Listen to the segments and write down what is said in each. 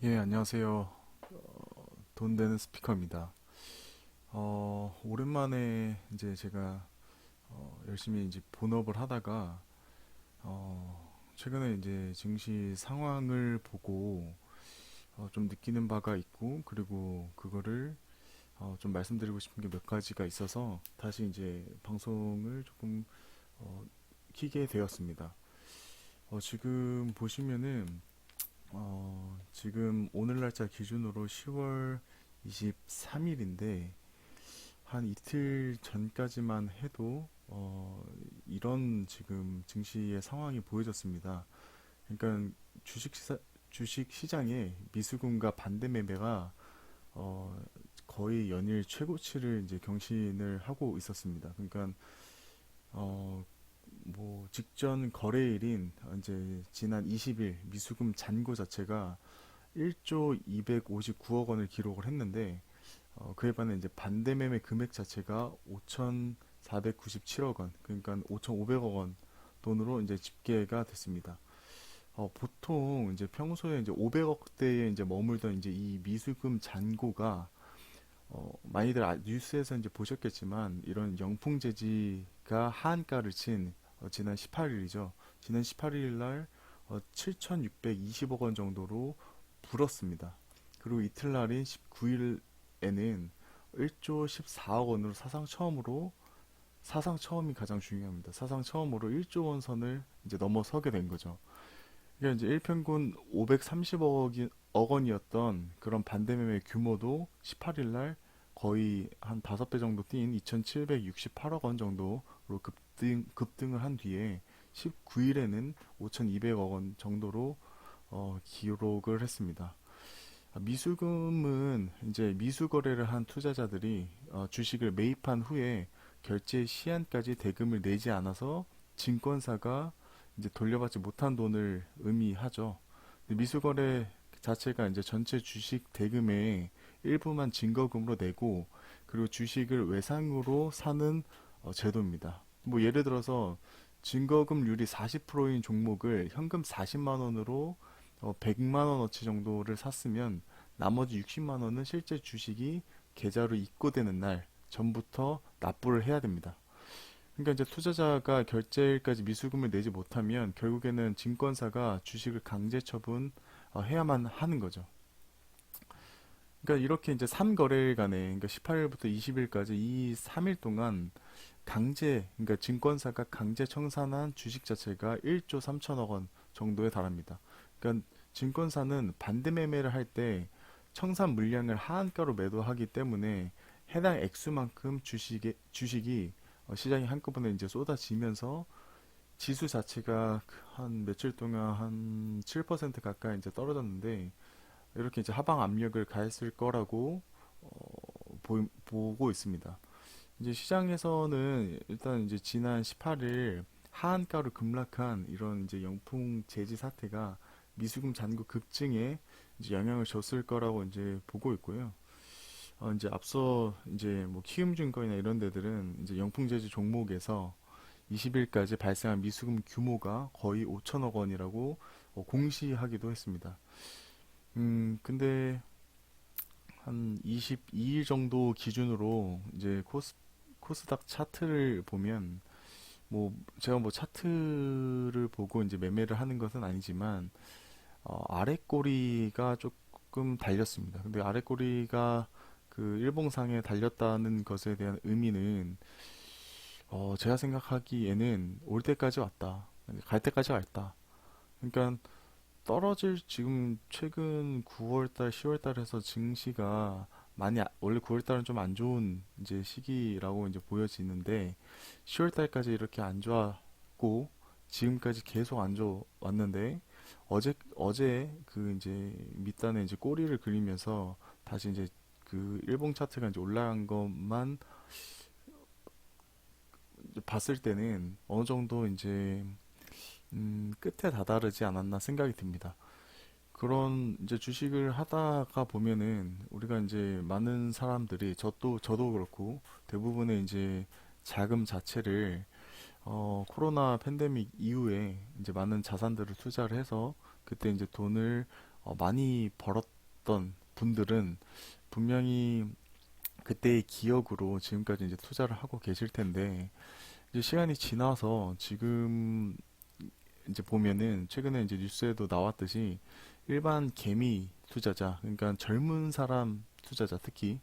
예, 안녕하세요. 돈 되는 스피커입니다. 오랜만에 이제 제가 열심히 이제 본업을 하다가 최근에 이제 증시 상황을 보고 좀 느끼는 바가 있고, 그리고 그거를 좀 말씀드리고 싶은 게 몇 가지가 있어서 다시 이제 방송을 조금 어, 키게 되었습니다. 지금 보시면은 지금 오늘 날짜 기준으로 10월 23일인데 한 이틀 전까지만 해도 이런 지금 증시의 상황이 보여졌습니다. 그러니까 주식 시장에 미수금과 반대 매매가 어, 거의 연일 최고치를 이제 경신을 하고 있었습니다. 그러니까 어, 뭐 직전 거래일인 이제 지난 20일 미수금 잔고 자체가 1조 259억 원을 기록을 했는데 그에 반해 이제 반대 매매 금액 자체가 5,497억 원, 그러니까 5,500억 원 돈으로 이제 집계가 됐습니다. 보통 이제 평소에 이제 500억대에 이제 머물던 이제 이 미수금 잔고가 많이들 뉴스에서 이제 보셨겠지만 이런 영풍 재지가 하한가를 친 지난 18일이죠. 지난 18일 날 7,620억 원 정도로 불었습니다. 그리고 이틀날인 19일에는 1조 14억 원으로 사상 처음이 가장 중요합니다. 사상 처음으로 1조 원 선을 이제 넘어서게 된 거죠. 그러니까 이제 일평균 530억 원이었던 그런 반대매매 규모도 18일 날 거의 한 5배 정도 뛴 2,768억 원 정도로 급등을 한 뒤에 19일에는 5,200억 원 정도로 기록을 했습니다. 미수금은 이제 미수 거래를 한 투자자들이 주식을 매입한 후에 결제 시한까지 대금을 내지 않아서 증권사가 이제 돌려받지 못한 돈을 의미하죠. 미수 거래 자체가 이제 전체 주식 대금의 일부만 증거금으로 내고, 그리고 주식을 외상으로 사는 제도입니다. 뭐 예를 들어서 증거금률이 40%인 종목을 현금 40만 원으로 100만 원어치 정도를 샀으면 나머지 60만 원은 실제 주식이 계좌로 입고되는 날 전부터 납부를 해야 됩니다. 그러니까 이제 투자자가 결제일까지 미수금을 내지 못하면 결국에는 증권사가 주식을 강제 처분 해야만 하는 거죠. 그러니까 이렇게 이제 3거래일간에, 그러니까 18일부터 20일까지 이 3일 동안 그러니까 증권사가 강제 청산한 주식 자체가 1조 3천억 원 정도에 달합니다. 그러니까 증권사는 반대 매매를 할 때 청산 물량을 하한가로 매도하기 때문에 해당 액수만큼 주식이 시장에 한꺼번에 이제 쏟아지면서 지수 자체가 한 며칠 동안 한 7% 가까이 이제 떨어졌는데, 이렇게 이제 하방 압력을 가했을 거라고 보고 있습니다. 이제 시장에서는 일단 이제 지난 18일 하한가로 급락한 이런 이제 영풍 제지 사태가 미수금 잔고 급증에 이제 영향을 줬을 거라고 이제 보고 있고요. 이제 앞서 이제 뭐 키움증권이나 이런 데들은 이제 영풍 제지 종목에서 20일까지 발생한 미수금 규모가 거의 5천억 원이라고 공시하기도 했습니다. 근데 한 22일 정도 기준으로 이제 코스닥 차트를 보면, 뭐 제가 뭐 차트를 보고 이제 매매를 하는 것은 아니지만 아래 꼬리가 조금 달렸습니다. 근데 아래 꼬리가 그 일봉상에 달렸다는 것에 대한 의미는 제가 생각하기에는 올 때까지 왔다, 갈 때까지 왔다. 그러니까 떨어질 지금 최근 9월달, 10월달 해서 증시가 원래 9월달은 좀 안 좋은 이제 시기라고 이제 보여지는데 10월달까지 이렇게 안 좋았고 지금까지 계속 안 좋았는데 어제 그 이제 밑단에 이제 꼬리를 그리면서 다시 이제 그 일봉 차트가 이제 올라간 것만 봤을 때는 어느 정도 이제 끝에 다다르지 않았나 생각이 듭니다. 그런 이제 주식을 하다가 보면은 우리가 이제 많은 사람들이 저도 그렇고 대부분의 이제 자금 자체를 코로나 팬데믹 이후에 이제 많은 자산들을 투자를 해서 그때 이제 돈을 많이 맞았던 분들은 분명히 그때의 기억으로 지금까지 이제 투자를 하고 계실 텐데, 이제 시간이 지나서 지금 이제 보면은 최근에 이제 뉴스에도 나왔듯이 일반 개미 투자자, 그러니까 젊은 사람 투자자, 특히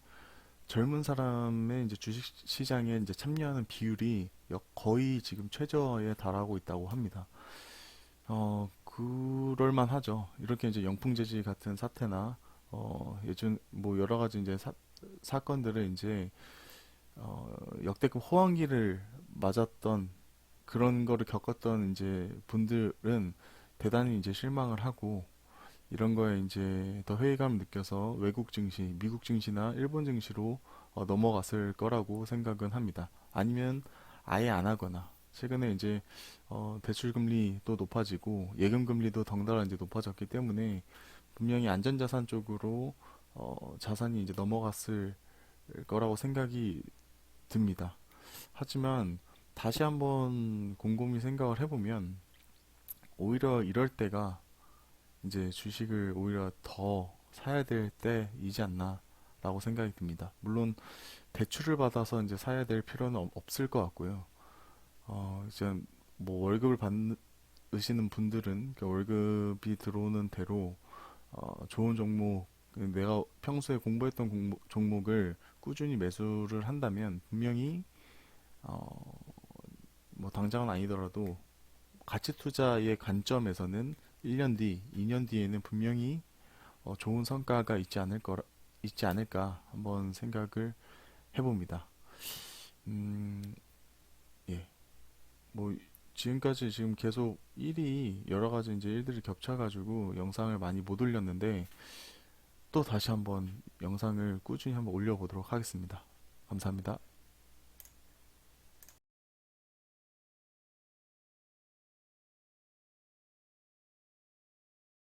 젊은 사람의 이제 주식 시장에 이제 참여하는 비율이 거의 지금 최저에 달하고 있다고 합니다. 그럴만 하죠. 이렇게 이제 영풍재지 같은 사태나, 예전 뭐 여러 가지 이제 사건들을 이제, 역대급 호황기를 맞았던 그런 거를 겪었던 이제 분들은 대단히 이제 실망을 하고 이런 거에 이제 더 회의감을 느껴서 외국 증시, 미국 증시나 일본 증시로 넘어갔을 거라고 생각은 합니다. 아니면 아예 안 하거나 최근에 이제 대출 금리도 높아지고 예금 금리도 덩달아 이제 높아졌기 때문에 분명히 안전자산 쪽으로 자산이 이제 넘어갔을 거라고 생각이 듭니다. 하지만 다시 한번 곰곰이 생각을 해보면 오히려 이럴 때가 이제 주식을 오히려 더 사야 될 때이지 않나라고 생각이 듭니다. 물론 대출을 받아서 이제 사야 될 필요는 없을 것 같고요. 이제 뭐 월급을 받으시는 분들은 그 월급이 들어오는 대로 좋은 종목, 내가 평소에 공부했던 종목을 꾸준히 매수를 한다면 분명히 어, 뭐 당장은 아니더라도 가치 투자의 관점에서는 1년 뒤, 2년 뒤에는 분명히 좋은 성과가 있지 않을까 한번 생각을 해봅니다. 음, 예. 뭐 지금까지 지금 계속 여러 가지 이제 일들이 겹쳐가지고 영상을 많이 못 올렸는데 또 다시 한번 영상을 꾸준히 한번 올려보도록 하겠습니다. 감사합니다.